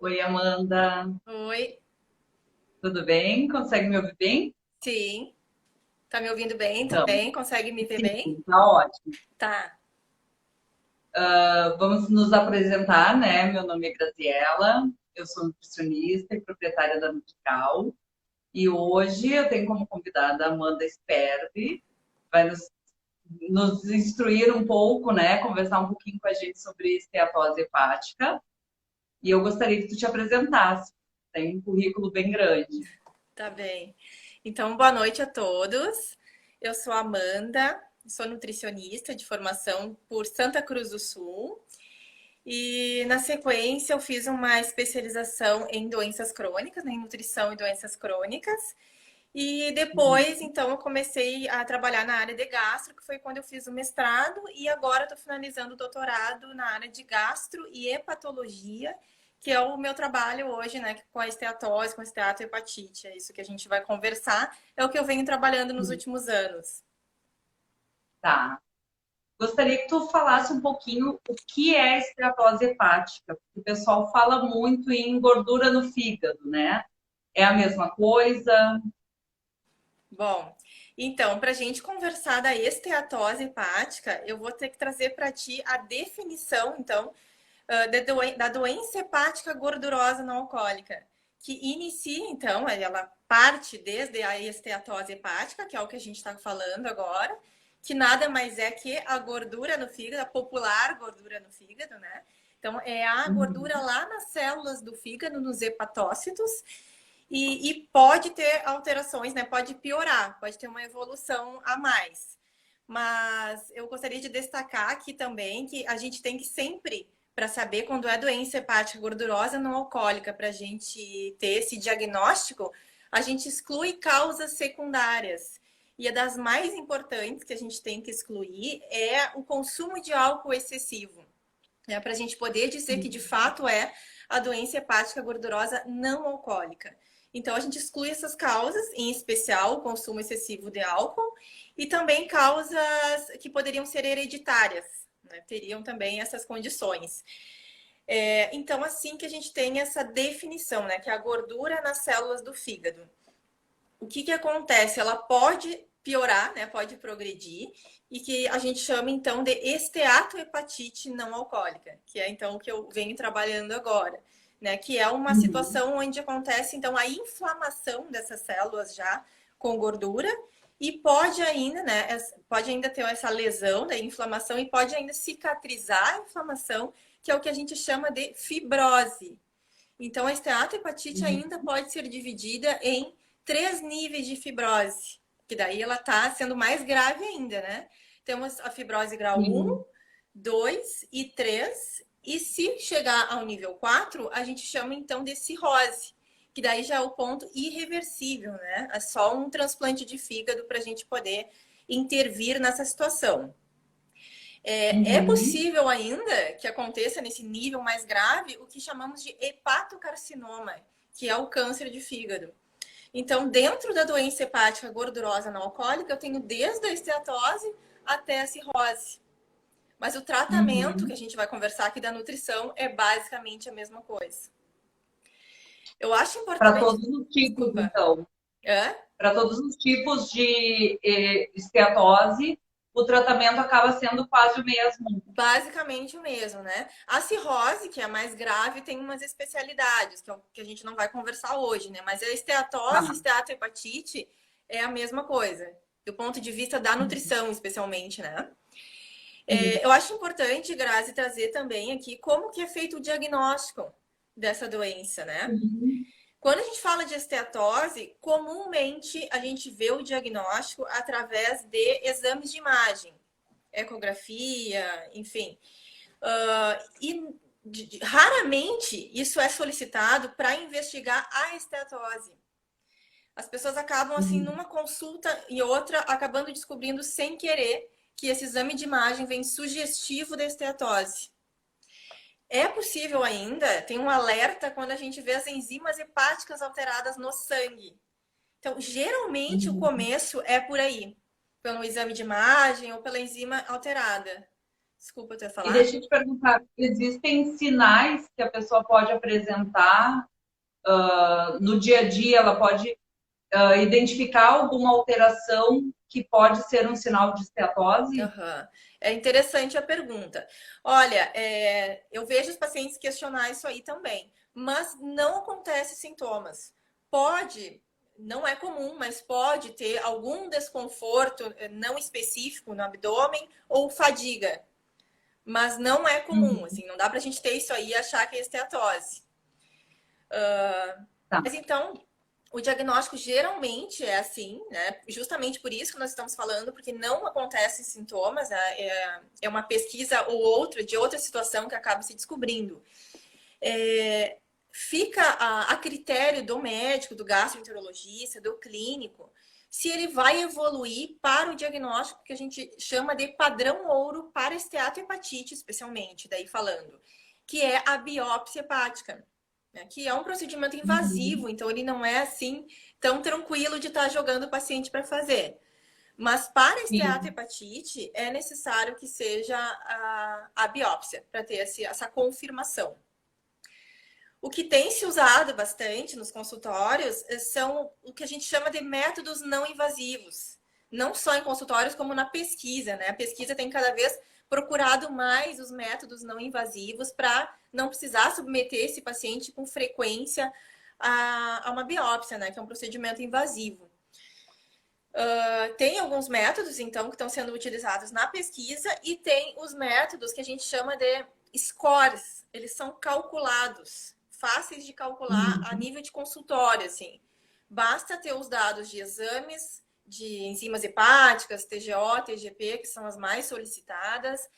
Oi, Amanda, Oi, tudo bem? Consegue me ouvir bem? sim. Tá me ouvindo bem Então, também? Consegue me ver bem? sim, tá ótimo. Tá. Vamos nos apresentar, né? Meu nome é Graziela, eu sou nutricionista e proprietária da Nutrical. E hoje eu tenho como convidada a Amanda Sperbi, vai nos instruir um pouco, né? Conversar um pouquinho com a gente sobre esteatose hepática. E eu gostaria que tu te apresentasse. Tem um currículo bem grande. Tá bem. Então, boa noite a todos. Eu sou a Amanda, sou nutricionista de formação por Santa Cruz do Sul. E na sequência eu fiz uma especialização em doenças crônicas, né, em nutrição e doenças crônicas. E depois, então, eu comecei a trabalhar na área de gastro, que foi quando eu fiz o mestrado, e agora estou finalizando o doutorado na área de gastro e hepatologia, que é o meu trabalho hoje, né, com a esteatose, com a esteatohepatite. É isso que a gente vai conversar, é o que eu venho trabalhando nos últimos anos. Tá. Gostaria que tu falasse um pouquinho o que é esteatose hepática, porque o pessoal fala muito em gordura no fígado, né? É a mesma coisa? Bom, então, para a gente conversar da esteatose hepática, eu vou ter que trazer para ti a definição, então, da doença hepática gordurosa não alcoólica, que inicia, então, ela parte desde a esteatose hepática, que é o que a gente está falando agora, que nada mais é que a gordura no fígado, a popular gordura no fígado, né? Então, é a gordura Uhum. lá nas células do fígado, nos hepatócitos, e pode ter alterações, né? Pode piorar, pode ter uma evolução a mais. Mas eu gostaria de destacar aqui também que a gente tem que sempre, para saber quando é doença hepática gordurosa não alcoólica, para a gente ter esse diagnóstico, a gente exclui causas secundárias. E a das mais importantes que a gente tem que excluir é o consumo de álcool excessivo, né? Para a gente poder dizer que de fato é a doença hepática gordurosa não alcoólica. Então, a gente exclui essas causas, em especial o consumo excessivo de álcool, e também causas que poderiam ser hereditárias, né? Teriam também essas condições. Então, assim que a gente tem essa definição, né? Que é a gordura nas células do fígado. O que acontece? Ela pode piorar, né? Pode progredir, e que a gente chama então de esteatohepatite não alcoólica, que é então o que eu venho trabalhando agora, né? Que é uma Uhum. situação onde acontece então a inflamação dessas células já com gordura, e pode ainda, né? Pode ainda ter essa lesão da inflamação e pode ainda cicatrizar a inflamação, que é o que a gente chama de fibrose. Então, a esteatohepatite ainda Uhum. pode ser dividida em três níveis de fibrose, que daí ela está sendo mais grave ainda, né? Temos a fibrose grau Sim. um, 2 e 3. E se chegar ao nível 4, a gente chama então de cirrose, que daí já é o ponto irreversível, né? É só um transplante de fígado para a gente poder intervir nessa situação. É Uhum. possível ainda que aconteça nesse nível mais grave o que chamamos de hepatocarcinoma, que é o câncer de fígado. Então, dentro da doença hepática gordurosa não alcoólica, eu tenho desde a esteatose até a cirrose. Mas o tratamento que a Uhum. gente vai conversar aqui da nutrição é basicamente a mesma coisa. Eu acho Para importante. todos os tipos, Desculpa. então. Hã? Para todos os tipos de esteatose, o tratamento acaba sendo quase o mesmo. Basicamente o mesmo, né? A cirrose, que é a mais grave, tem umas especialidades, que é o que a gente não vai conversar hoje, né? Mas a esteatose, Tá. esteatohepatite é a mesma coisa, do ponto de vista da nutrição, especialmente, né? Sim. Eu acho importante, Grazi, trazer também aqui como que é feito o diagnóstico dessa doença, né? Uhum. Quando a gente fala de esteatose, comumente a gente vê o diagnóstico através de exames de imagem, ecografia, enfim. Raramente isso é solicitado para investigar a esteatose. As pessoas acabam, assim, Uhum. numa consulta e outra, acabando descobrindo sem querer que esse exame de imagem vem sugestivo da esteatose. É possível ainda, tem um alerta quando a gente vê as enzimas hepáticas alteradas no sangue. Então, geralmente, o Uhum. começo é por aí, pelo exame de imagem ou pela enzima alterada. Desculpa, tu ia E falar? deixa eu te perguntar, existem sinais que a pessoa pode apresentar no dia a dia? Ela pode identificar alguma alteração que pode ser um sinal de esteatose? Uhum. É interessante a pergunta. Olha, eu vejo os pacientes questionar isso aí também, mas não acontece sintomas. Pode, não é comum, mas pode ter algum desconforto não específico no abdômen ou fadiga, mas não é comum, Uhum. assim, não dá pra gente ter isso aí e achar que é esteatose. Tá. Mas então, o diagnóstico geralmente é assim, né? Justamente por isso que nós estamos falando, porque não acontecem sintomas, né? É uma pesquisa ou outra de outra situação que acaba se descobrindo. Fica a critério do médico, do gastroenterologista, do clínico, se ele vai evoluir para o diagnóstico que a gente chama de padrão ouro para esteatohepatite, especialmente, daí falando, que é a biópsia hepática, né? Que é um procedimento Uhum. invasivo, então ele não é assim tão tranquilo de estar jogando o paciente para fazer. Mas para Sim. esteatohepatite é necessário que seja a biópsia para ter essa confirmação. O que tem se usado bastante nos consultórios são o que a gente chama de métodos não invasivos. Não só em consultórios, como na pesquisa, né? A pesquisa tem cada vez procurado mais os métodos não invasivos para não precisar submeter esse paciente com frequência a uma biópsia, né? Que é um procedimento invasivo. Tem alguns métodos, então, que estão sendo utilizados na pesquisa e tem os métodos que a gente chama de scores. Eles são calculados, fáceis de calcular a Uhum. nível de consultório, assim. Basta ter os dados de exames de enzimas hepáticas, TGO, TGP, que são as mais solicitadas,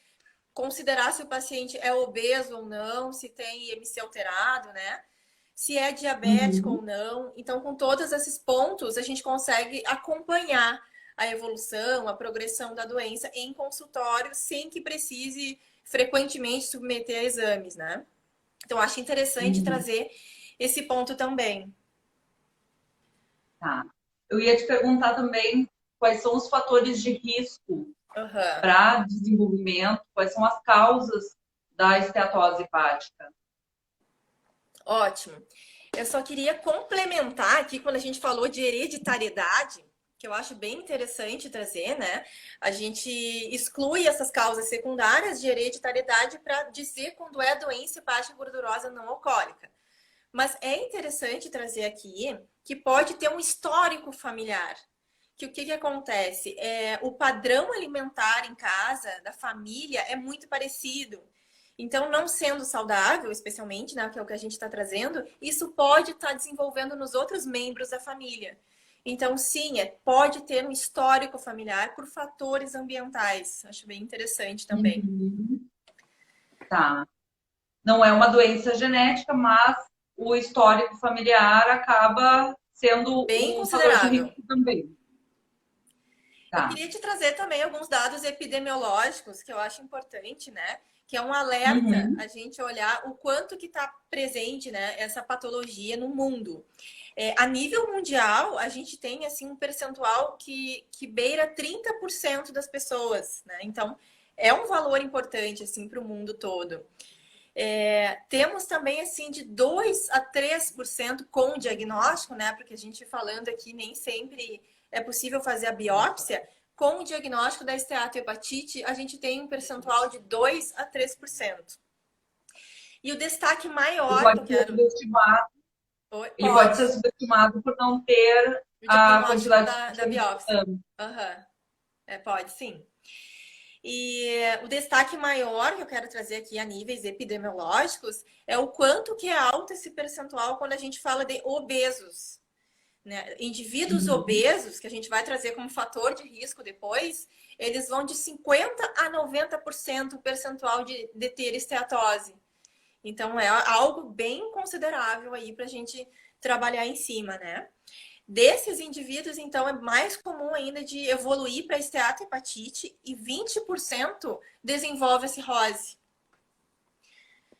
considerar se o paciente é obeso ou não, se tem IMC alterado, né? Se é diabético ou Uhum. não. Então, com todos esses pontos, a gente consegue acompanhar a evolução, a progressão da doença em consultório, sem que precise frequentemente submeter a exames, né? Então, acho interessante Uhum. trazer esse ponto também. Tá. Eu ia te perguntar também quais são os fatores de risco Uhum. para desenvolvimento, quais são as causas da esteatose hepática. Ótimo. Eu só queria complementar aqui quando a gente falou de hereditariedade, que eu acho bem interessante trazer, né? A gente exclui essas causas secundárias de hereditariedade para dizer quando é doença hepática gordurosa não alcoólica. Mas é interessante trazer aqui que pode ter um histórico familiar. Que o que, que acontece? O padrão alimentar em casa, da família, é muito parecido. Então, não sendo saudável, especialmente, né, que é o que a gente está trazendo, isso pode estar desenvolvendo nos outros membros da família. Então, sim, pode ter um histórico familiar por fatores ambientais. Acho bem interessante também. Uhum. Tá. Não é uma doença genética, mas o histórico familiar acaba sendo Bem um fator de considerável. risco também. Eu Tá. queria te trazer também alguns dados epidemiológicos que eu acho importante, né? Que é um alerta Uhum. a gente olhar o quanto que está presente, né, essa patologia no mundo. A nível mundial, a gente tem assim um percentual que beira 30% das pessoas, né? Então, é um valor importante assim para o mundo todo. Temos também assim de 2 a 3% com diagnóstico, né? Porque a gente falando aqui nem sempre é possível fazer a biópsia. Com o diagnóstico da esteatohepatite, a gente tem um percentual de 2 a 3%. E o destaque Ele maior que eu pode ser quero. subestimado, ele pode Pode, ser subestimado por não ter o a diagnóstico quantidade da suficiente de biópsia. exame. Uhum. Pode, sim. E o destaque maior que eu quero trazer aqui a níveis epidemiológicos é o quanto que é alto esse percentual quando a gente fala de obesos. Né? Indivíduos Uhum. obesos, que a gente vai trazer como fator de risco depois, eles vão de 50% a 90% o percentual de ter esteatose. Então, é algo bem considerável aí para a gente trabalhar em cima, né? Desses indivíduos, então, é mais comum ainda de evoluir para esteatohepatite e 20% desenvolve a cirrose.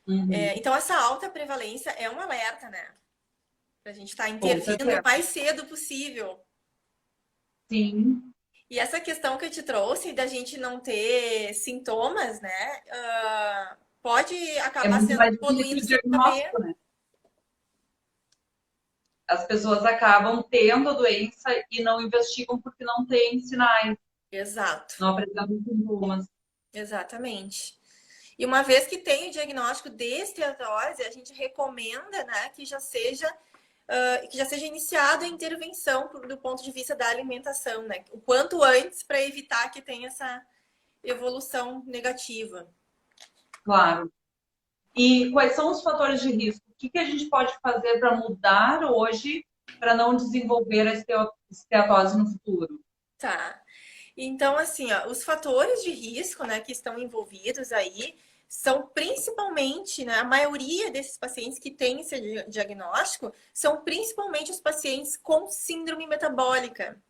Uhum. Então, essa alta prevalência é um alerta, né? Para a gente estar Com intervindo o certeza. mais cedo possível. Sim. E essa questão que eu te trouxe da gente não ter sintomas, né? Pode É acabar muito sendo mais difícil poluindo o sem saber. diagnóstico, né? As pessoas acabam tendo a doença e não investigam porque não têm sinais, Exato, não apresentam sintomas. exatamente. E uma vez que tem o diagnóstico de esteatose, a gente recomenda, né, que já seja iniciada a intervenção do ponto de vista da alimentação, né? O quanto antes para evitar que tenha essa evolução negativa. Claro. E quais são os fatores de risco? O que a gente pode fazer para mudar hoje para não desenvolver a esteatose no futuro? Tá. Então, assim, ó, os fatores de risco, né, que estão envolvidos aí são principalmente, né, a maioria desses pacientes que têm esse diagnóstico são principalmente os pacientes com síndrome metabólica.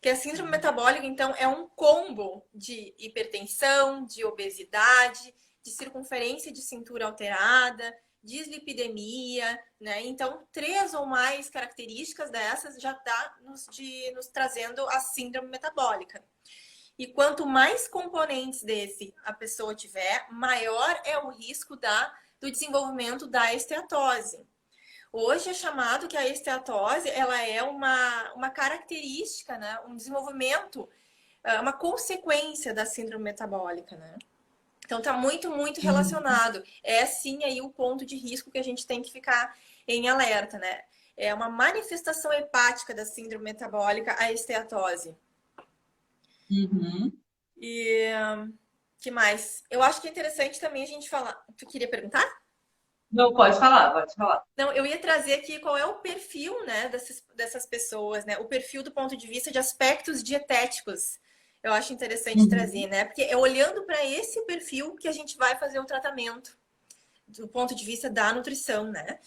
Que a síndrome metabólica, então, é um combo de hipertensão, de obesidade, de circunferência de cintura alterada, dislipidemia, né? Então, 3 ou mais características dessas já está nos trazendo a síndrome metabólica. E quanto mais componentes desse a pessoa tiver, maior é o risco do desenvolvimento da esteatose. Hoje é chamado que a esteatose ela é uma característica, né? Um desenvolvimento, uma consequência da síndrome metabólica, né? Então está muito, muito relacionado. É sim aí o ponto de risco que a gente tem que ficar em alerta, né? É uma manifestação hepática da síndrome metabólica, a esteatose. Uhum. E que mais? Eu acho que é interessante também a gente falar. Tu queria perguntar? Não, pode falar, pode falar. Não, eu ia trazer aqui qual é o perfil, né, dessas pessoas, né? O perfil do ponto de vista de aspectos dietéticos. Eu acho interessante Uhum. trazer, né? Porque é olhando para esse perfil que a gente vai fazer o tratamento, do ponto de vista da nutrição, né?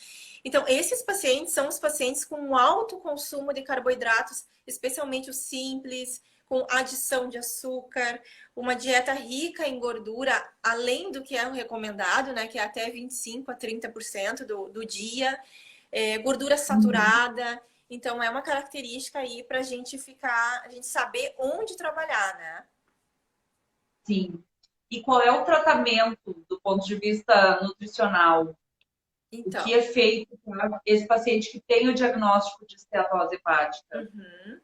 Então, esses pacientes são os pacientes com alto consumo de carboidratos, especialmente os simples, com adição de açúcar, uma dieta rica em gordura, além do que é o recomendado, né? Que é até 25 a 30% do dia, gordura Uhum. saturada. Então, é uma característica aí para a gente saber onde trabalhar, né? Sim. E qual é o tratamento do ponto de vista nutricional? O que Então, é feito para esse paciente que tem o diagnóstico de esteatose hepática? uhum.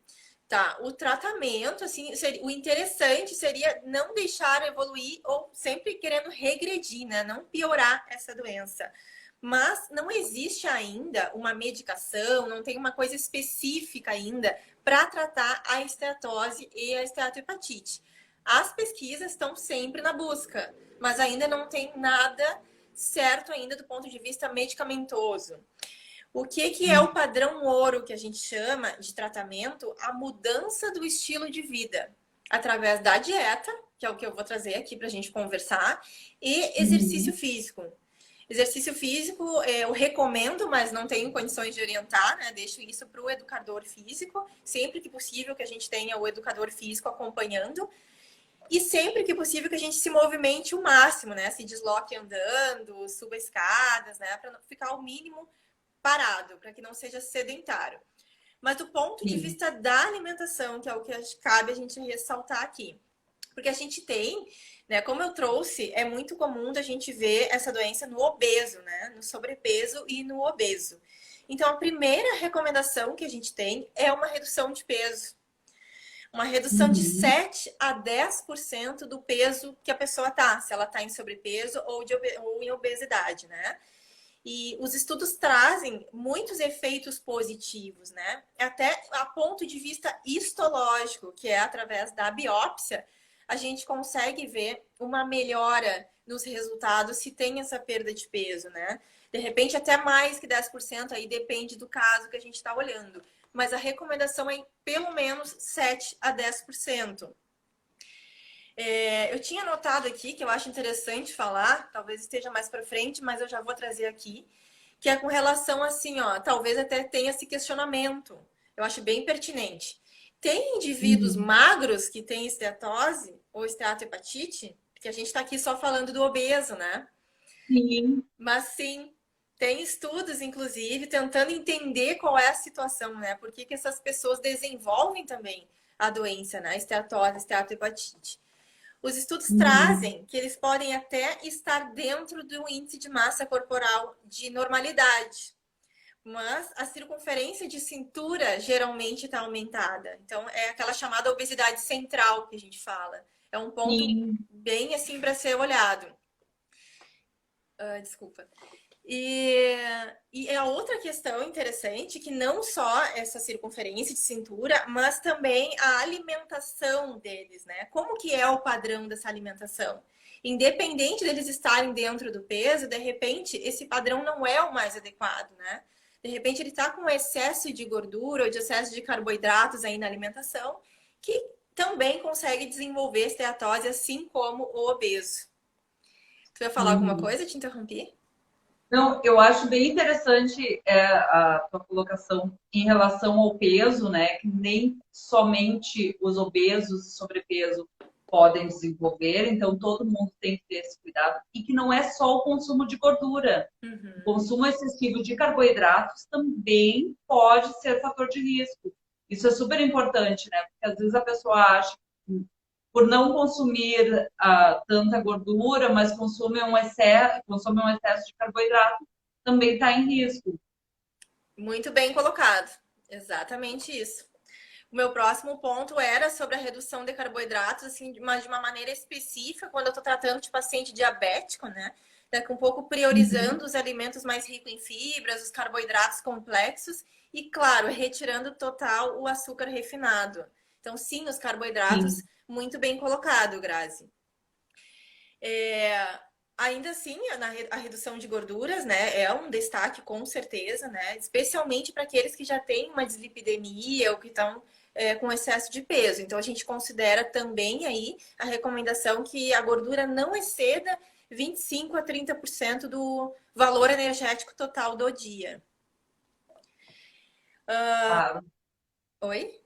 Tá, o tratamento, assim, o interessante seria não deixar evoluir ou sempre querendo regredir, né? Não piorar essa doença. Mas não existe ainda uma medicação, não tem uma coisa específica ainda para tratar a esteatose e a esteatohepatite. As pesquisas estão sempre na busca, mas ainda não tem nada certo ainda do ponto de vista medicamentoso. O que é o padrão ouro que a gente chama de tratamento? A mudança do estilo de vida através da dieta, que é o que eu vou trazer aqui para a gente conversar, e exercício Uhum. físico. Exercício físico eu recomendo, mas não tenho condições de orientar, né? Deixo isso para o educador físico, sempre que possível que a gente tenha o educador físico acompanhando. E sempre que possível que a gente se movimente o máximo, né? Se desloque andando, suba escadas, né? Para ficar o mínimo parado, para que não seja sedentário. Mas do ponto de Sim. vista da alimentação, que é o que cabe a gente ressaltar aqui. Porque a gente tem, né, como eu trouxe, é muito comum da gente ver essa doença no obeso, né, no sobrepeso e no obeso. Então, a primeira recomendação que a gente tem é uma redução de peso. Uma redução de Uhum. 7 a 10% do peso que a pessoa tá, se ela tá em sobrepeso ou em obesidade, né? E os estudos trazem muitos efeitos positivos, né? Até a ponto de vista histológico, que é através da biópsia, a gente consegue ver uma melhora nos resultados se tem essa perda de peso, né? De repente, até mais que 10%, aí depende do caso que a gente está olhando. Mas a recomendação é pelo menos 7 a 10%. Eu tinha anotado aqui, que eu acho interessante falar, talvez esteja mais para frente, mas eu já vou trazer aqui, que é com relação assim, ó, talvez até tenha esse questionamento. Eu acho bem pertinente. Tem indivíduos Uhum. magros que têm esteatose ou esteatohepatite? Porque a gente está aqui só falando do obeso, né? Sim. Mas sim, Tem estudos, inclusive, tentando entender qual é a situação, né? Por que que essas pessoas desenvolvem também a doença, né? Esteatose, esteatohepatite. Os estudos Uhum. trazem que eles podem até estar dentro do índice de massa corporal de normalidade, mas a circunferência de cintura geralmente está aumentada. Então, é aquela chamada obesidade central que a gente fala. É um ponto Sim. bem assim para ser olhado. Desculpa. E, é a outra questão interessante que não só essa circunferência de cintura, mas também a alimentação deles, né? Como que é o padrão dessa alimentação? Independente deles estarem dentro do peso, de repente esse padrão não é o mais adequado, né? De repente ele está com excesso de gordura ou de excesso de carboidratos aí na alimentação, que também consegue desenvolver esteatose, assim como o obeso. Tu ia falar alguma Uhum. coisa? Te interrompi? Não, eu acho bem interessante a tua colocação em relação ao peso, né? Que nem somente os obesos e sobrepeso podem desenvolver, então todo mundo tem que ter esse cuidado. E que não é só o consumo de gordura. O Uhum. consumo excessivo de carboidratos também pode ser fator de risco. Isso é super importante, né? Porque às vezes a pessoa acha que por não consumir tanta gordura, mas consome um excesso de carboidrato, também está em risco. Muito bem colocado. Exatamente isso. O meu próximo ponto era sobre a redução de carboidratos, assim, mas de uma maneira específica, quando eu estou tratando de paciente diabético, né? Daqui um pouco Uhum. priorizando os alimentos mais ricos em fibras, os carboidratos complexos e, claro, retirando total o açúcar refinado. Então, sim, os carboidratos, Sim. muito bem colocado, Grazi. Ainda assim, a redução de gorduras, né, é um destaque com certeza, né, especialmente para aqueles que já têm uma dislipidemia ou que estão com excesso de peso. Então, a gente considera também aí a recomendação que a gordura não exceda 25 a 30% do valor energético total do dia. Claro. Oi?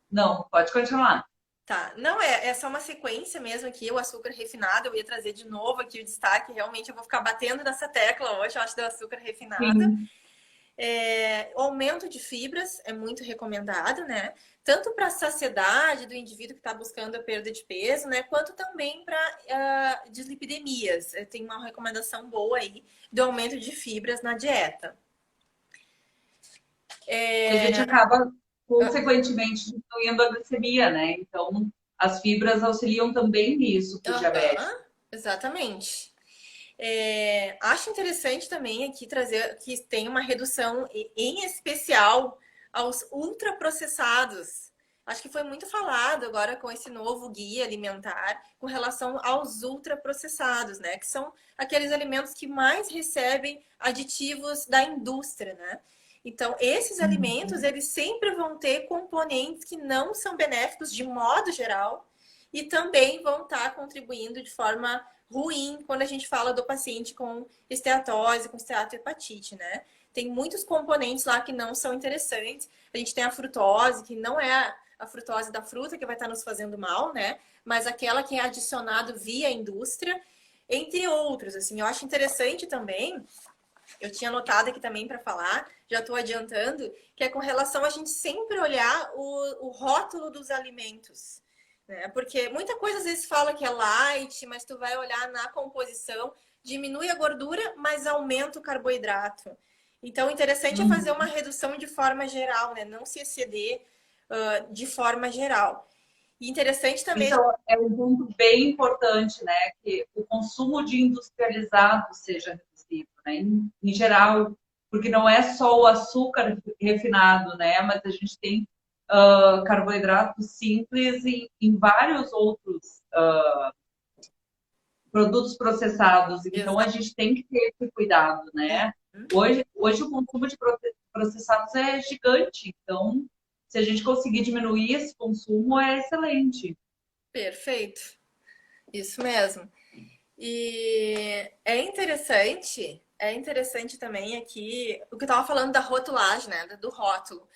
Não, pode continuar. Tá, não é só uma sequência mesmo aqui, o açúcar refinado, eu ia trazer de novo aqui o destaque, realmente eu vou ficar batendo nessa tecla hoje, eu acho, do açúcar refinado. Sim. O aumento de fibras é muito recomendado, né? Tanto para a saciedade do indivíduo que está buscando a perda de peso, né? Quanto também para dislipidemias. Tem uma recomendação boa aí do aumento de fibras na dieta. Que a gente acaba, consequentemente, diminuindo a glicemia, né? Então, as fibras auxiliam também nisso para o diabético. Aham, exatamente. Acho interessante também aqui trazer que tem uma redução, em especial, aos ultraprocessados. Acho que foi muito falado agora com esse novo guia alimentar com relação aos ultraprocessados, né? Que são aqueles alimentos que mais recebem aditivos da indústria, né? Então, esses alimentos, eles sempre vão ter componentes que não são benéficos de modo geral e também vão estar contribuindo de forma ruim quando a gente fala do paciente com esteatose, com esteatohepatite, né? Tem muitos componentes lá que não são interessantes. A gente tem a frutose, que não é a frutose da fruta que vai estar nos fazendo mal, né? Mas aquela que é adicionado via indústria, entre outros. Assim, eu acho interessante também. Eu tinha anotado aqui também para falar, já estou adiantando, que é com relação a gente sempre olhar o rótulo dos alimentos. Né? Porque muita coisa às vezes fala que é light, mas tu vai olhar na composição, diminui a gordura, mas aumenta o carboidrato. Então, o interessante é fazer uma Uhum. redução de forma geral, né? Não se exceder de forma geral. E interessante Isso também. é um ponto bem importante, né? Que o consumo de industrializado seja reduzido, né? Em geral, porque não é só o açúcar refinado, né? Mas a gente tem carboidratos simples em vários outros produtos processados. Então a gente tem que ter esse cuidado, né? Hoje o consumo de processados é gigante, então se a gente conseguir diminuir esse consumo é excelente. Perfeito, isso mesmo. E é interessante também aqui o que eu estava falando da rotulagem, né? Do rótulo.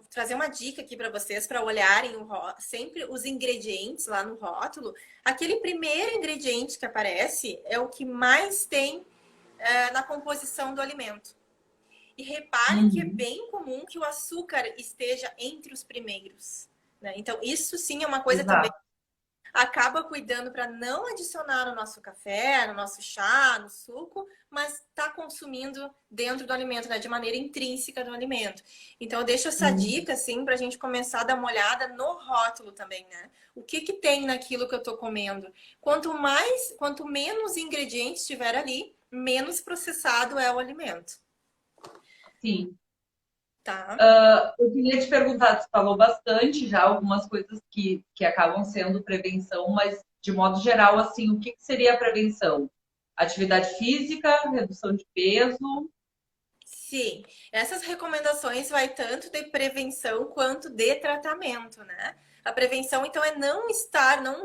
Trazer uma dica aqui para vocês para olharem sempre os ingredientes lá no rótulo. Aquele primeiro ingrediente que aparece é o que mais tem na composição do alimento. E repare que é Uhum. bem comum que o açúcar esteja entre os primeiros, né? Então, isso sim é uma coisa também Exato. acaba cuidando para não adicionar no nosso café, no nosso chá, no suco, mas está consumindo dentro do alimento, né, de maneira intrínseca do alimento. Então, eu deixo essa Uhum. dica, assim, para a gente começar a dar uma olhada no rótulo também, né? O que que tem naquilo que eu estou comendo? Quanto menos ingredientes tiver ali, menos processado é o alimento, Sim. tá? Eu queria te perguntar, você falou bastante já algumas coisas que acabam sendo prevenção, mas de modo geral, assim, o que que seria a prevenção? Atividade física, redução de peso? Sim, essas recomendações vai tanto de prevenção quanto de tratamento, né? A prevenção, então, é não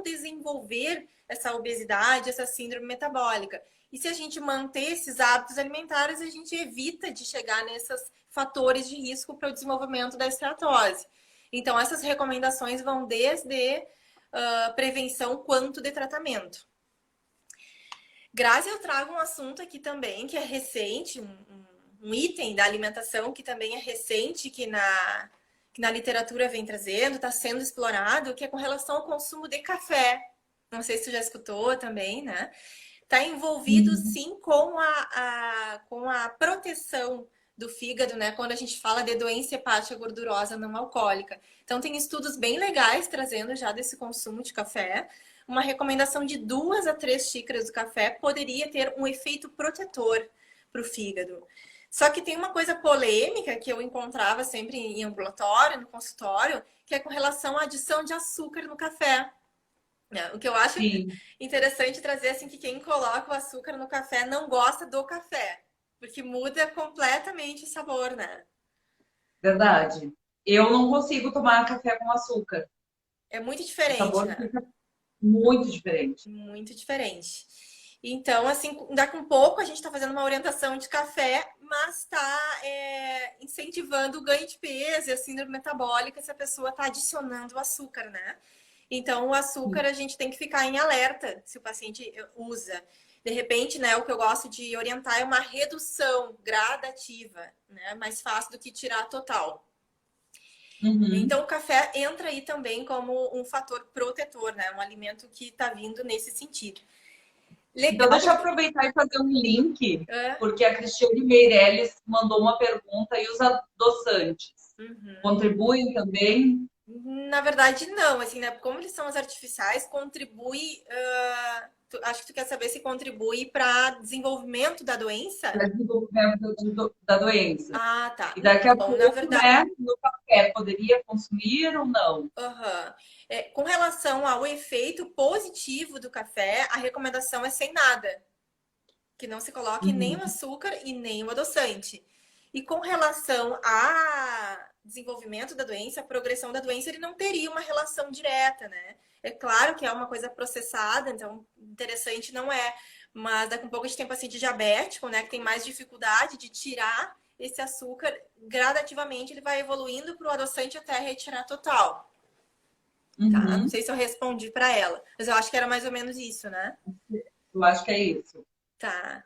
desenvolver essa obesidade, essa síndrome metabólica. E se a gente manter esses hábitos alimentares, a gente evita de chegar nesses fatores de risco para o desenvolvimento da esteatose. Então, essas recomendações vão desde prevenção quanto de tratamento. Grazi, eu trago um assunto aqui também que é recente, um item da alimentação que também é recente, que na literatura vem trazendo, está sendo explorado, que é com relação ao consumo de café. Não sei se você já escutou também, né? Está envolvido Uhum. sim com a proteção do fígado, né? Quando a gente fala de doença hepática gordurosa não alcoólica. Então, tem estudos bem legais trazendo já desse consumo de café. Uma recomendação de 2 a 3 xícaras do café poderia ter um efeito protetor para o fígado. Só que tem uma coisa polêmica que eu encontrava sempre em ambulatório, no consultório, que é com relação à adição de açúcar no café. O que eu acho Sim, interessante trazer assim que quem coloca o açúcar no café não gosta do café, porque muda completamente o sabor, né? verdade. Eu não consigo tomar café com açúcar. É muito O diferente, sabor né? fica muito diferente. Muito diferente. Então, assim, daqui um pouco a gente está fazendo uma orientação de café, mas está incentivando o ganho de peso e a síndrome metabólica se a pessoa está adicionando o açúcar, né? Então, o açúcar a gente tem que ficar em alerta se o paciente usa. De repente, né, o que eu gosto de orientar é uma redução gradativa, né? Mais fácil do que tirar total. Uhum. Então, o café entra aí também como um fator protetor, né? Um alimento que está vindo nesse sentido. Então, Legal. deixa eu aproveitar e fazer um link, É. porque a Cristiane Meirelles mandou uma pergunta e os adoçantes Uhum. contribuem também? Na verdade, não, assim, né? Como eles são os artificiais, contribui. Acho que tu quer saber se contribui para desenvolvimento da doença? Para desenvolvimento da doença. Ah, tá. E daqui a Não, na pouco, verdade, né, no café, poderia consumir ou não? uhum. Com relação ao efeito positivo do café, a recomendação é sem nada, que não se coloque nem o Uhum. açúcar e nem o adoçante. E com relação a desenvolvimento da doença, a progressão da doença, ele não teria uma relação direta, né? É claro que é uma coisa processada, então interessante não é. Mas daqui a pouco a gente tem paciente diabético, né, que tem mais dificuldade de tirar esse açúcar. Gradativamente ele vai evoluindo para o adoçante até retirar total, tá? Não Uhum. sei se eu respondi para ela, mas eu acho que era mais ou menos isso, né? Eu acho que é isso. Tá.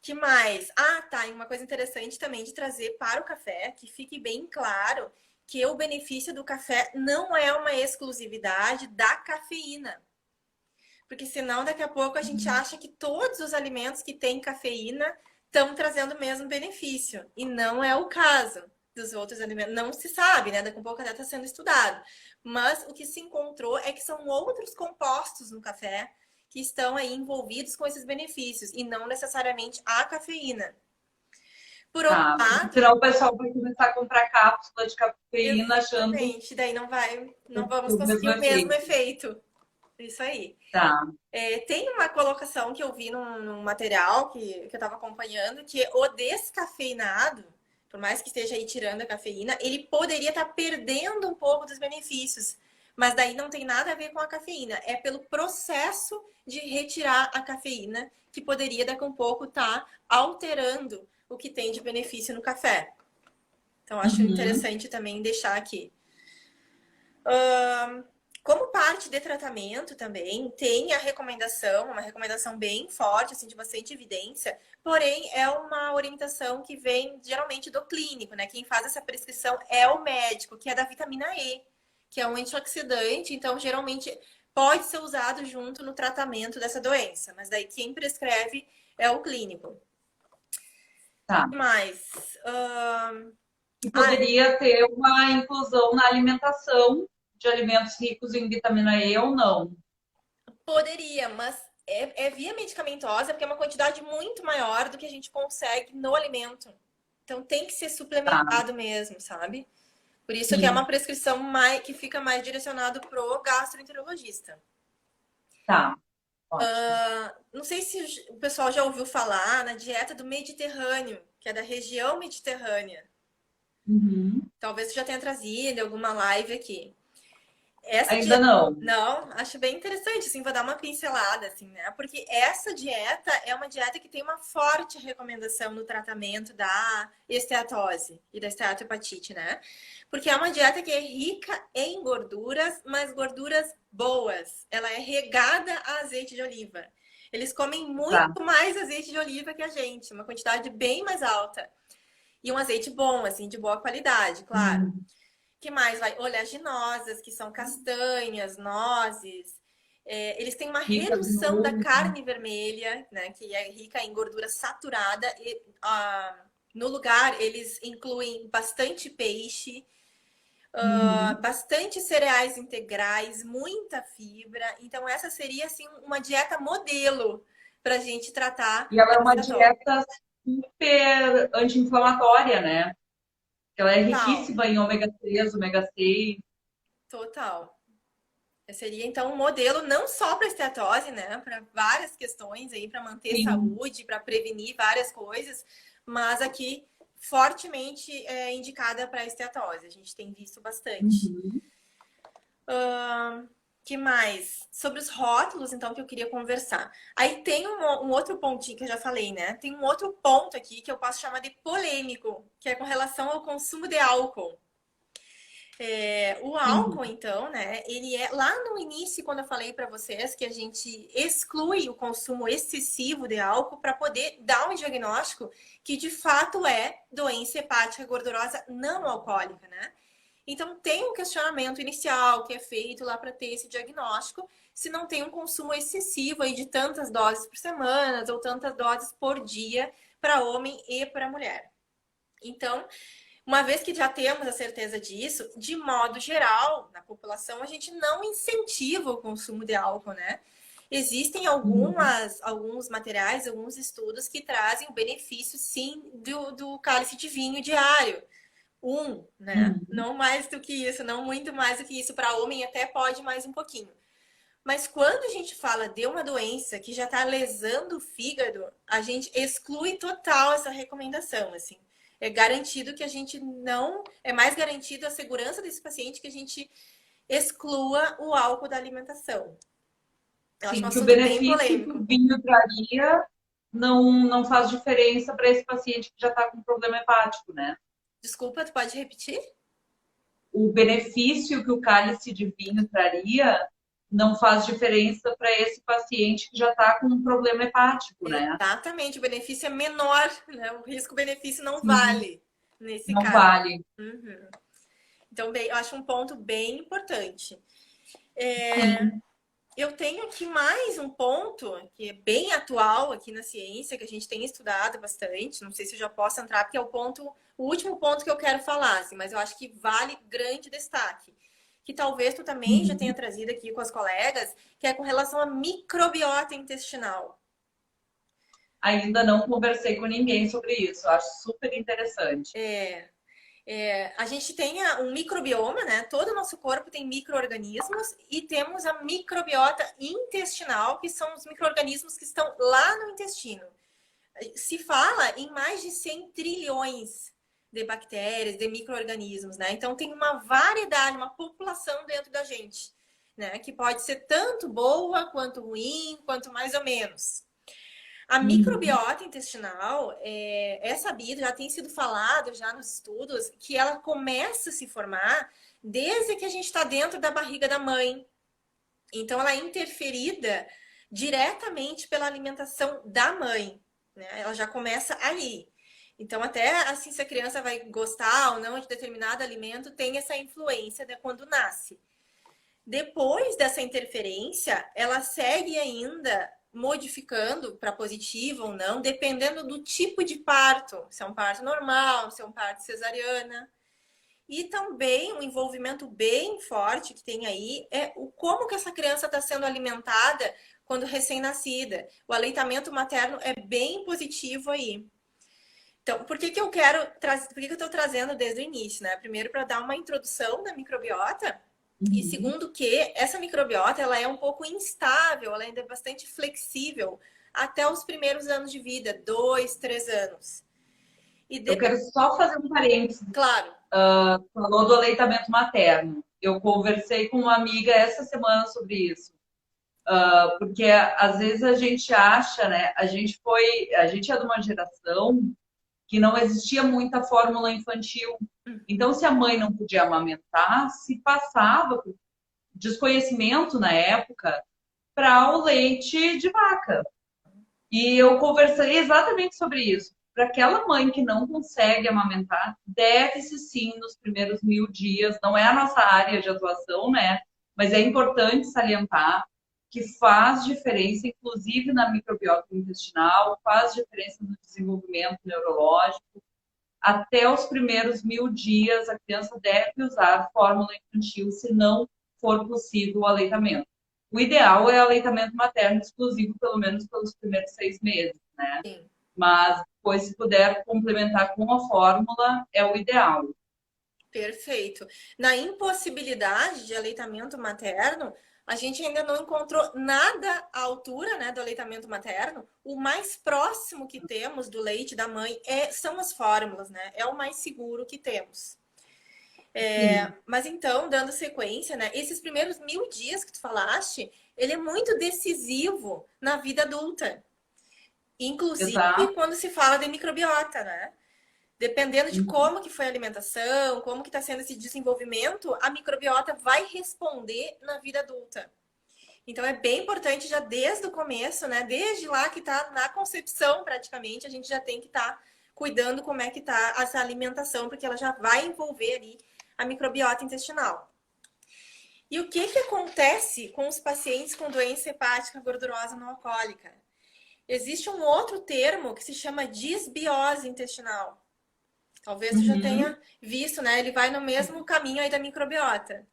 Que mais? Ah, tá. E uma coisa interessante também de trazer para o café, que fique bem claro que o benefício do café não é uma exclusividade da cafeína. Porque senão daqui a pouco a gente acha que todos os alimentos que têm cafeína estão trazendo o mesmo benefício. E não é o caso dos outros alimentos. Não se sabe, né? Daqui a pouco até está sendo estudado. Mas o que se encontrou é que são outros compostos no café que estão aí envolvidos com esses benefícios e não necessariamente a cafeína. Por outro Tá. Porque lado, senão o pessoal vai começar a comprar cápsula de cafeína achando exatamente, daí não vamos o conseguir mesmo o mesmo efeito. efeito. Isso aí. Tá. Tem uma colocação que eu vi num material que eu estava acompanhando, que o descafeinado, por mais que esteja aí tirando a cafeína, ele poderia estar perdendo um pouco dos benefícios. Mas daí não tem nada a ver com a cafeína. É pelo processo de retirar a cafeína que poderia, daqui a um pouco, estar alterando o que tem de benefício no café. Então, acho Uhum. interessante também deixar aqui. como parte de tratamento também, tem a recomendação, uma recomendação bem forte, assim, de bastante evidência, porém é uma orientação que vem geralmente do clínico, né? Quem faz essa prescrição é o médico, que é da vitamina E, que é um antioxidante, então geralmente pode ser usado junto no tratamento dessa doença, mas daí quem prescreve é o clínico. Tá. O que mais? E poderia ter uma inclusão na alimentação de alimentos ricos em vitamina E ou não? Poderia, mas é via medicamentosa porque é uma quantidade muito maior do que a gente consegue no alimento. Então tem que ser Tá, suplementado mesmo, sabe? Por isso que é sim, uma prescrição mais, que fica mais direcionado pro gastroenterologista. tá, ótimo. Não sei se o pessoal já ouviu falar na dieta do Mediterrâneo, que é da região mediterrânea. Uhum. Talvez você já tenha trazido em alguma live aqui. Essa Ainda dieta. não. Não, acho bem interessante, assim, vou dar uma pincelada, assim, né? Porque essa dieta é uma dieta que tem uma forte recomendação no tratamento da esteatose e da esteatohepatite, né? Porque é uma dieta que é rica em gorduras, mas gorduras boas. Ela é regada a azeite de oliva. Eles comem Tá. muito mais azeite de oliva que a gente, uma quantidade bem mais alta. E um azeite bom, assim, de boa qualidade, claro. Hum. Que mais vai? Oleaginosas, que são castanhas, nozes. Eles têm uma Ricas no redução da ovo. carne vermelha, né, que é rica em gordura saturada. E, no lugar, eles incluem bastante peixe, Uhum. bastante cereais integrais, muita fibra. Então, essa seria assim, uma dieta modelo para a gente tratar E ela a é uma esteatose. dieta super anti-inflamatória, né? Ela é Total, riquíssima em ômega 3, ômega 6. total. Seria então um modelo não só para esteatose, né, para várias questões aí, para manter Sim. saúde, para prevenir várias coisas, mas aqui fortemente indicada para esteatose. A gente tem visto bastante. Uhum. Que mais? Sobre os rótulos, então, que eu queria conversar. Aí tem um outro pontinho que eu já falei, né? Tem um outro ponto aqui que eu posso chamar de polêmico, que é com relação ao consumo de álcool. O álcool, Sim. então, né? Ele é lá no início, quando eu falei para vocês que a gente exclui o consumo excessivo de álcool para poder dar um diagnóstico que de fato é doença hepática gordurosa não alcoólica, né? Então tem um questionamento inicial que é feito lá para ter esse diagnóstico, se não tem um consumo excessivo aí de tantas doses por semana ou tantas doses por dia para homem e para mulher. Então, uma vez que já temos a certeza disso, de modo geral, na população, a gente não incentiva o consumo de álcool, né? Existem Uhum. alguns materiais, alguns estudos que trazem o benefício, sim, do cálice de vinho diário. Né? Uhum. Não mais do que isso, não muito mais do que isso. Para homem até pode mais um pouquinho. Mas quando a gente fala de uma doença que já está lesando o fígado, a gente exclui total essa recomendação, assim. É garantido que a gente não... É mais garantido a segurança desse paciente que a gente exclua o álcool da alimentação. Eu acho um Sim, que o assunto bem benefício que o polêmico. vinho traria não faz diferença para esse paciente que já está com problema hepático, né? Desculpa, tu pode repetir? O benefício que o cálice de vinho traria não faz diferença para esse paciente que já está com um problema hepático, né? Exatamente, o benefício é menor, né? O risco-benefício não Sim, vale nesse não caso. vale. Uhum. Então, bem, eu acho um ponto bem importante. Sim. Eu tenho aqui mais um ponto que é bem atual aqui na ciência, que a gente tem estudado bastante. Não sei se eu já posso entrar, porque é o último ponto que eu quero falar, assim, mas eu acho que vale grande destaque. Que talvez tu também já tenha Uhum. trazido aqui com as colegas, que é com relação à microbiota intestinal. Ainda não conversei com ninguém sobre isso. Acho super interessante. A gente tem um microbioma, né? Todo o nosso corpo tem micro-organismos e temos a microbiota intestinal, que são os micro-organismos que estão lá no intestino. Se fala em mais de 100 trilhões de bactérias, de micro-organismos, né? Então tem uma variedade, uma população dentro da gente, né? Que pode ser tanto boa, quanto ruim, quanto mais ou menos. A Uhum. microbiota intestinal é sabido, já tem sido falado já nos estudos, que ela começa a se formar desde que a gente está dentro da barriga da mãe. Então, ela é interferida diretamente pela alimentação da mãe, né? Ela já começa ali. Então, até assim, se a criança vai gostar ou não de determinado alimento, tem essa influência de quando nasce. Depois dessa interferência, ela segue ainda modificando para positivo ou não, dependendo do tipo de parto. Se é um parto normal, se é um parto cesariana. E também um envolvimento bem forte que tem aí é o como que essa criança está sendo alimentada quando recém-nascida. O aleitamento materno é bem positivo aí. Então, por que eu quero trazer, por que eu estou trazendo desde o início, né? Primeiro, para dar uma introdução da microbiota, e segundo que essa microbiota ela é um pouco instável, ela ainda é bastante flexível até os primeiros anos de vida, 2, 3 anos. Eu quero só fazer um parênteses. Claro. Falou do aleitamento materno. Eu conversei com uma amiga essa semana sobre isso. Porque às vezes a gente acha, né? A gente é de uma geração que não existia muita fórmula infantil. Então, se a mãe não podia amamentar, se passava por desconhecimento na época para o leite de vaca. E eu conversei exatamente sobre isso. Para aquela mãe que não consegue amamentar, deve-se sim nos primeiros 1000 dias. Não é a nossa área de atuação, né? Mas é importante salientar que faz diferença, inclusive na microbiota intestinal, faz diferença no desenvolvimento neurológico. Até os primeiros 1000 dias, a criança deve usar fórmula infantil, se não for possível o aleitamento. O ideal é aleitamento materno exclusivo, pelo menos pelos primeiros 6 meses, né? Sim. Mas depois, se puder complementar com a fórmula, é o ideal. Perfeito. Na impossibilidade de aleitamento materno, a gente ainda não encontrou nada à altura, né, do aleitamento materno. O mais próximo que temos do leite da mãe são as fórmulas, né? É o mais seguro que temos. Mas então, dando sequência, né? Esses primeiros 1000 dias que tu falaste, ele é muito decisivo na vida adulta. Inclusive quando se fala de microbiota, né? Dependendo de como que foi a alimentação, como que está sendo esse desenvolvimento, a microbiota vai responder na vida adulta. Então, é bem importante já desde o começo, né? Desde lá que está na concepção, praticamente, a gente já tem que estar cuidando como é que está essa alimentação, porque ela já vai envolver ali a microbiota intestinal. E o que acontece com os pacientes com doença hepática gordurosa não alcoólica? Existe um outro termo que se chama disbiose intestinal. Talvez você já tenha visto, né? Ele vai no mesmo caminho aí da microbiota.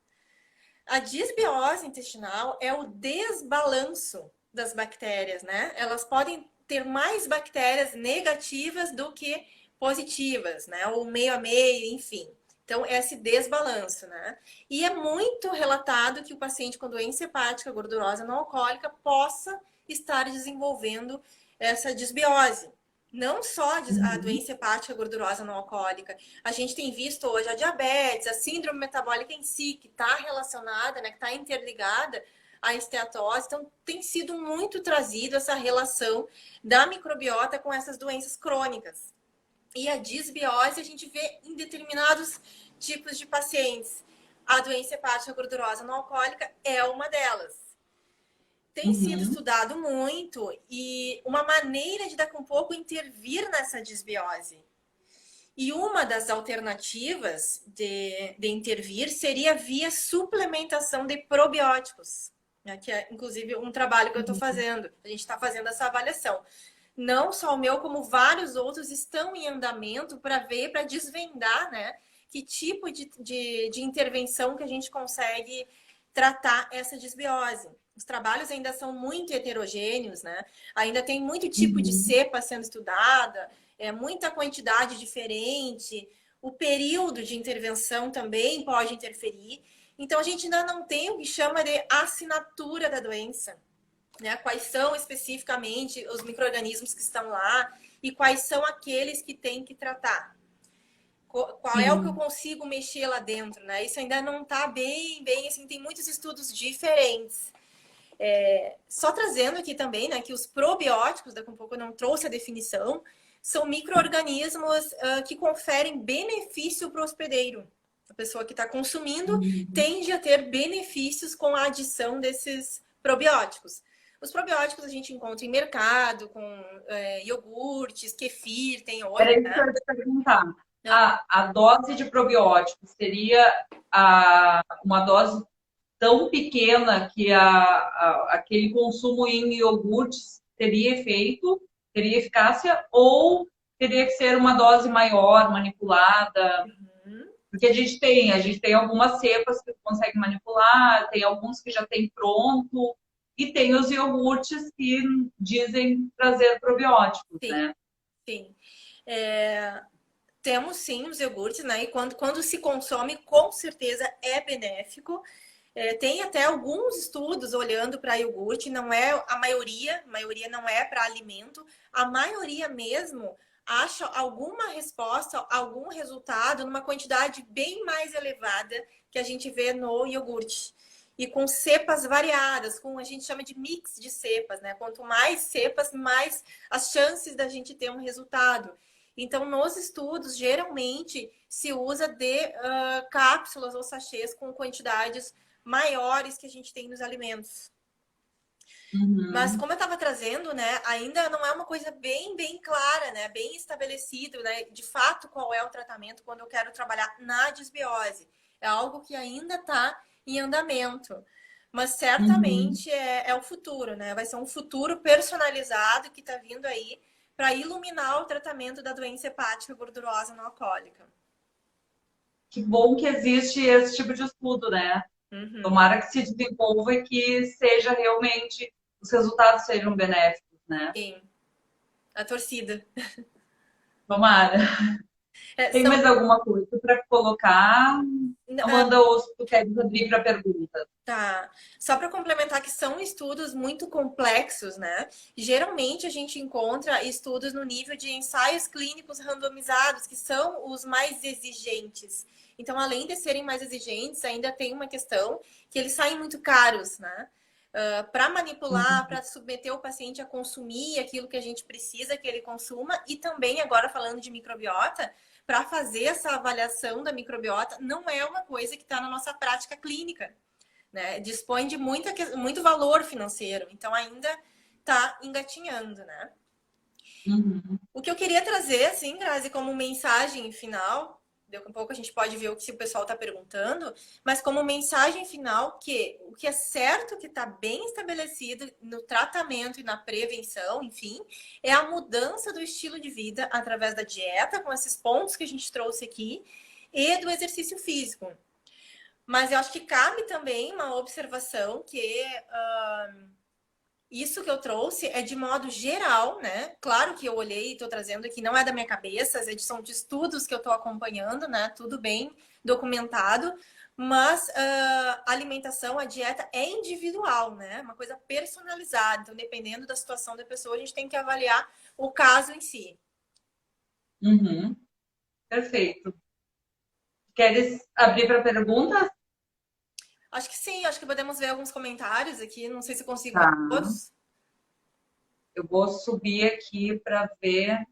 A disbiose intestinal é o desbalanço das bactérias, né? Elas podem ter mais bactérias negativas do que positivas, né? Ou meio a meio, enfim. Então, é esse desbalanço, né? E é muito relatado que o paciente com doença hepática gordurosa não alcoólica possa estar desenvolvendo essa disbiose. Não só a doença hepática gordurosa não alcoólica. A gente tem visto hoje a diabetes, a síndrome metabólica em si, que está relacionada, né, que está interligada à esteatose. Então, tem sido muito trazido essa relação da microbiota com essas doenças crônicas. E a disbiose a gente vê em determinados tipos de pacientes. A doença hepática gordurosa não alcoólica é uma delas. Tem sido estudado muito e uma maneira de daqui a um pouco intervir nessa disbiose. E uma das alternativas de intervir seria via suplementação de probióticos, né? Que é inclusive um trabalho que eu estou fazendo. A gente está fazendo essa avaliação. Não só o meu, como vários outros estão em andamento para ver, para desvendar, né? Que tipo de intervenção que a gente consegue tratar essa disbiose. Os trabalhos ainda são muito heterogêneos, né? Ainda tem muito tipo de cepa sendo estudada, muita quantidade diferente, o período de intervenção também pode interferir. Então, a gente ainda não tem o que chama de assinatura da doença, né? Quais são especificamente os micro-organismos que estão lá e quais são aqueles que tem que tratar. Qual é o que eu consigo mexer lá dentro, né? Isso ainda não está bem, assim, tem muitos estudos diferentes. Só trazendo aqui também, né, que os probióticos, daqui a pouco eu não trouxe a definição, são micro-organismos que conferem benefício para o hospedeiro. A pessoa que está consumindo Uhum. tende a ter benefícios com a adição desses probióticos. Os probióticos a gente encontra em mercado, com iogurtes, kefir, tem hoje, Era isso que né? eu ia te perguntar. Não. A dose de probiótico seria uma dose tão pequena que aquele consumo em iogurtes teria efeito, teria eficácia, ou teria que ser uma dose maior, manipulada? Uhum. Porque a gente tem algumas cepas que consegue manipular, tem alguns que já tem pronto, e tem os iogurtes que dizem trazer probióticos, Sim, né? sim. É, temos sim os iogurtes, né? E quando se consome, com certeza é benéfico. Tem até alguns estudos olhando para iogurte, não é a maioria não é para alimento, a maioria mesmo acha alguma resposta, algum resultado numa quantidade bem mais elevada que a gente vê no iogurte. E com cepas variadas, com a gente chama de mix de cepas, né? Quanto mais cepas, mais as chances da gente ter um resultado. Então, nos estudos, geralmente se usa de cápsulas ou sachês com quantidades maiores que a gente tem nos alimentos. Mas Uhum. como eu estava trazendo, né, ainda não é uma coisa bem clara, né, bem estabelecido, né, de fato qual é o tratamento quando eu quero trabalhar na disbiose. É algo que ainda está em andamento. Mas Uhum. certamente é o futuro, né? Vai ser um futuro personalizado que está vindo aí para iluminar o tratamento da doença hepática gordurosa não alcoólica. Que bom que existe esse tipo de estudo, né? Uhum. Tomara que se desenvolva e que seja realmente, os resultados sejam benéficos, né? Sim, a torcida. Tomara. Tem São mais alguma coisa para colocar? Amanda, ou se tu queres abrir para perguntas? Tá. Só para complementar que são estudos muito complexos, né? Geralmente a gente encontra estudos no nível de ensaios clínicos randomizados, que são os mais exigentes. Então, além de serem mais exigentes, ainda tem uma questão que eles saem muito caros, né? Para manipular, Uhum. para submeter o paciente a consumir aquilo que a gente precisa que ele consuma, e também, agora falando de microbiota, para fazer essa avaliação da microbiota, não é uma coisa que está na nossa prática clínica, né? Dispõe de muito valor financeiro, então ainda está engatinhando, né? Uhum. O que eu queria trazer, assim, Grazi, como mensagem final, daqui a pouco a gente pode ver o que o pessoal está perguntando, mas como mensagem final, que o que é certo que está bem estabelecido no tratamento e na prevenção, enfim, é a mudança do estilo de vida através da dieta, com esses pontos que a gente trouxe aqui, e do exercício físico. Mas eu acho que cabe também uma observação que isso que eu trouxe é de modo geral, né? Claro que eu olhei e estou trazendo aqui, não é da minha cabeça, são de estudos que eu estou acompanhando, né? Tudo bem documentado, mas a alimentação, a dieta é individual, né? Uma coisa personalizada. Então, dependendo da situação da pessoa, a gente tem que avaliar o caso em si. Uhum. Perfeito. Queres abrir para perguntas? Acho que sim, acho que podemos ver alguns comentários aqui. Não sei se eu consigo ver Tá. todos. Eu vou subir aqui para ver,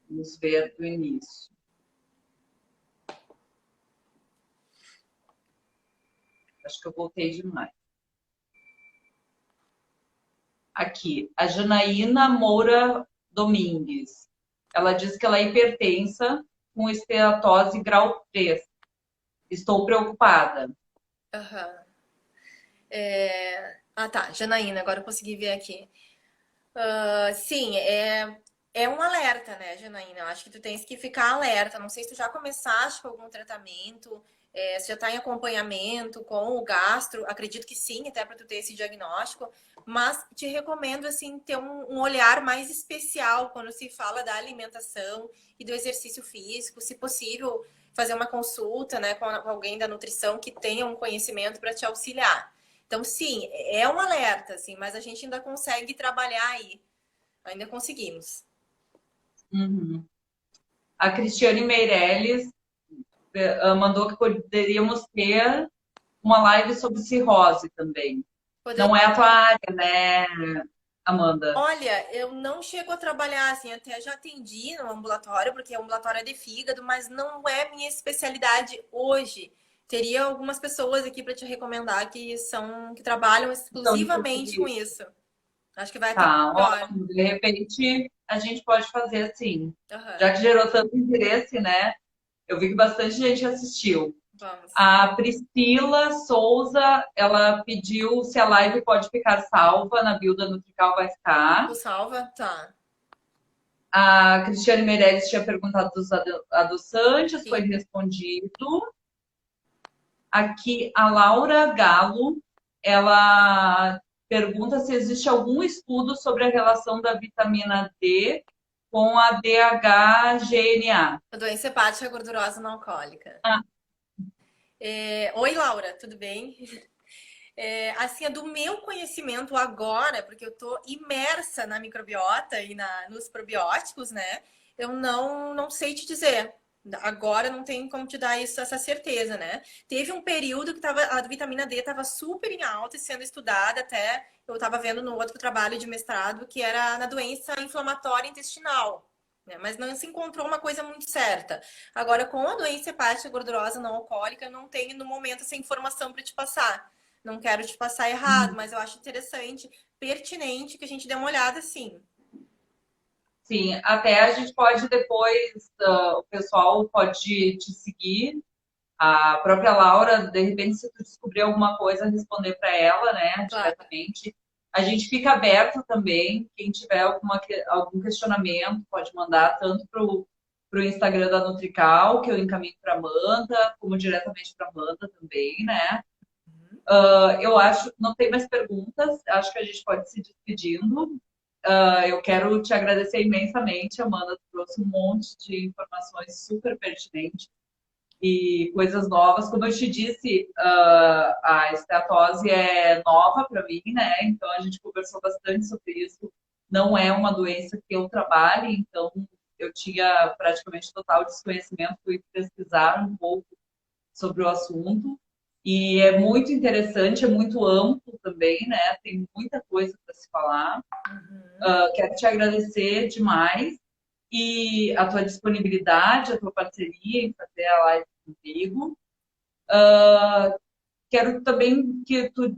vamos ver do início. Acho que eu voltei demais. Aqui, a Janaína Moura Domingues. Ela diz que ela é hipertensa com esteatose grau 3. Estou preocupada. Aham. Ah, tá. Janaína, agora eu consegui ver aqui. Sim, é um alerta, né, Janaína? Eu acho que tu tens que ficar alerta. Não sei se tu já começaste com algum tratamento, se já está em acompanhamento com o gastro. Acredito que sim, até para tu ter esse diagnóstico. Mas te recomendo, assim, ter um olhar mais especial quando se fala da alimentação e do exercício físico. Se possível, fazer uma consulta, né, com alguém da nutrição que tenha um conhecimento para te auxiliar. Então, sim, é um alerta, assim, mas a gente ainda consegue trabalhar aí. Ainda conseguimos. Uhum. A Cristiane Meirelles mandou que poderíamos ter uma live sobre cirrose também. Poder... Não é a tua área, né, Amanda? Olha, eu não chego a trabalhar assim, até já atendi no ambulatório, porque o ambulatório é de fígado, mas não é minha especialidade hoje. Teria algumas pessoas aqui para te recomendar que trabalham Então, exclusivamente com isso. Acho que vai até tá, melhor. ótimo. De repente, a gente pode fazer assim. Aham, Já que gerou tanto interesse, né? Eu vi que bastante gente assistiu. vamos. A Priscila Souza, ela pediu se a live pode ficar salva na bio da Nutrical, vai Tu ficar. salva? Tá. A Cristiane Meirelles tinha perguntado dos adoçantes, foi Sim. respondido. Aqui, a Laura Galo, ela pergunta se existe algum estudo sobre a relação da vitamina D com a DHGNA. A doença hepática gordurosa não alcoólica. Ah, Oi, Laura, tudo bem? Assim, é do meu conhecimento agora, porque eu tô imersa na microbiota e nos probióticos, né? Eu não sei te dizer. Agora não tem como te dar essa certeza, né? Teve um período que a vitamina D estava super em alta e sendo estudada até, eu estava vendo no outro trabalho de mestrado, que era na doença inflamatória intestinal. Né? Mas não se encontrou uma coisa muito certa. Agora, com a doença hepática gordurosa não alcoólica, eu não tenho no momento essa informação para te passar. Não quero te passar errado, mas eu acho interessante, pertinente que a gente dê uma olhada sim. sim, até a gente pode depois, o pessoal pode te seguir. A própria Laura, de repente, se tu descobrir alguma coisa, responder para ela, né, Claro. diretamente. A gente fica aberto também. Quem tiver algum questionamento, pode mandar tanto para o Instagram da Nutrical, que eu encaminho para Amanda, como diretamente para Amanda também, né? Eu acho, não tem mais perguntas, acho que a gente pode se despedindo. Eu quero te agradecer imensamente, Amanda, tu trouxe um monte de informações super pertinentes e coisas novas. Como eu te disse, a esteatose é nova para mim, né? Então a gente conversou bastante sobre isso. Não é uma doença que eu trabalhe, então eu tinha praticamente total desconhecimento, fui pesquisar um pouco sobre o assunto. E é muito interessante, é muito amplo também, né? Tem muita coisa para se falar. Quero te agradecer demais e a tua disponibilidade, a tua parceria em fazer a live comigo. Quero também que tu,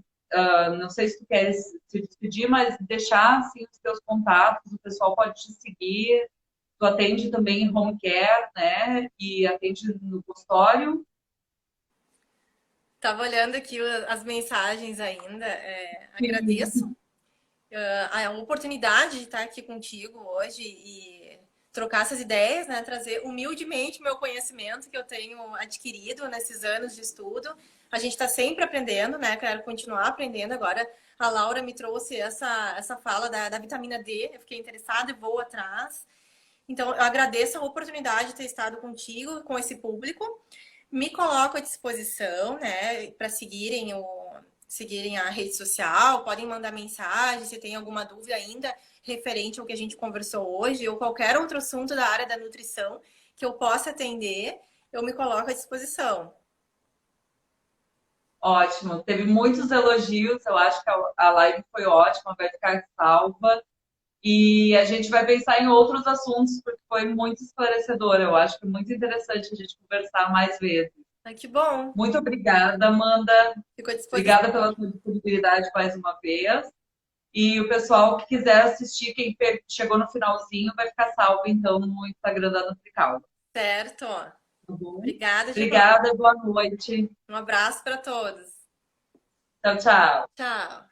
não sei se tu queres se despedir, mas deixar assim, os teus contatos, o pessoal pode te seguir. Tu atende também em home care, né? E atende no consultório. Tava olhando aqui as mensagens ainda. Agradeço a oportunidade de estar aqui contigo hoje e trocar essas ideias, né? Trazer humildemente meu conhecimento que eu tenho adquirido nesses anos de estudo. A gente está sempre aprendendo, né? Quero continuar aprendendo. Agora a Laura me trouxe essa fala da vitamina D. Eu fiquei interessada e vou atrás. Então, eu agradeço a oportunidade de ter estado contigo, com esse público. Me coloco à disposição, né, para seguirem a rede social, podem mandar mensagem se tem alguma dúvida ainda referente ao que a gente conversou hoje ou qualquer outro assunto da área da nutrição que eu possa atender, eu me coloco à disposição. Ótimo, teve muitos elogios. Eu acho que a live foi ótima, vai ficar salva. E a gente vai pensar em outros assuntos, porque foi muito esclarecedor. Eu acho que é muito interessante a gente conversar mais vezes. Ai, que bom. Muito obrigada, Amanda. Fico à disposição. Obrigada pela sua disponibilidade mais uma vez. E o pessoal que quiser assistir, quem chegou no finalzinho, vai ficar salvo então no Instagram da Nutrical. Certo. Tá bom? Obrigada, Giovana. Obrigada, boa noite. Um abraço para todos. Tchau, tchau. Tchau.